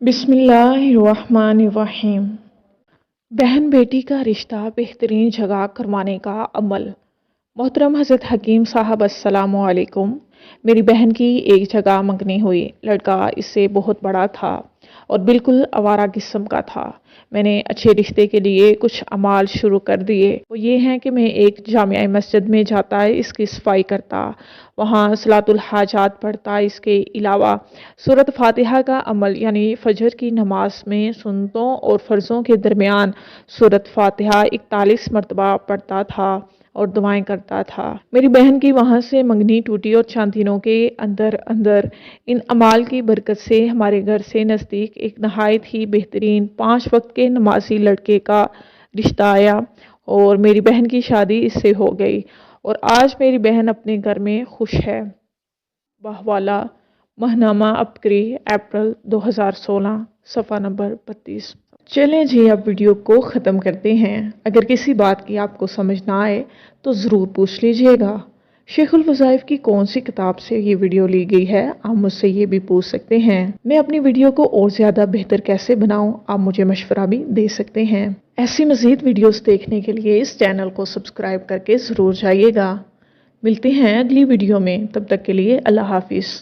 बिस्मिल्लाहिर्रहमानिर्रहीम। बहन बेटी का रिश्ता बेहतरीन जगह करवाने का अमल। मोहतरम हज़रत हकीम साहब अस्सलामु अलैकुम। मेरी बहन की एक जगह मंगनी हुई। लड़का इससे बहुत बड़ा था और बिल्कुल आवारा किस्म का था। मैंने अच्छे रिश्ते के लिए कुछ अमाल शुरू कर दिए। वो ये हैं कि मैं एक जामिया मस्जिद में जाता है, इसकी सफाई करता, वहाँ सलातुल हाजात पढ़ता। इसके अलावा सूरत फातिहा का अमल यानी फजर की नमाज में सुन्नतों और फ़र्ज़ों के दरमियान सूरत फातिहा 41 मरतबा पढ़ता था और दुआएं करता था। मेरी बहन की वहाँ से मंगनी टूटी और 4 दिनों के अंदर अंदर इन अमाल की बरकत से हमारे घर से नज़दीक एक नहायत ही बेहतरीन 5 वक्त के नमाजी लड़के का रिश्ता आया और मेरी बहन की शादी इससे हो गई और आज मेरी बहन अपने घर में खुश है। बहवाला महनामा अपकरी अप्रैल 2016 सफ़ा नंबर 32। चलें जी, अब वीडियो को ख़त्म करते हैं। अगर किसी बात की आपको समझ ना आए तो ज़रूर पूछ लीजिएगा। शेखुल वज़ाइफ की कौन सी किताब से ये वीडियो ली गई है, आप मुझसे ये भी पूछ सकते हैं। मैं अपनी वीडियो को और ज़्यादा बेहतर कैसे बनाऊं, आप मुझे मशवरा भी दे सकते हैं। ऐसी मज़ीद वीडियोस देखने के लिए इस चैनल को सब्सक्राइब करके ज़रूर जाइएगा। मिलते हैं अगली वीडियो में, तब तक के लिए अल्लाह हाफिज़।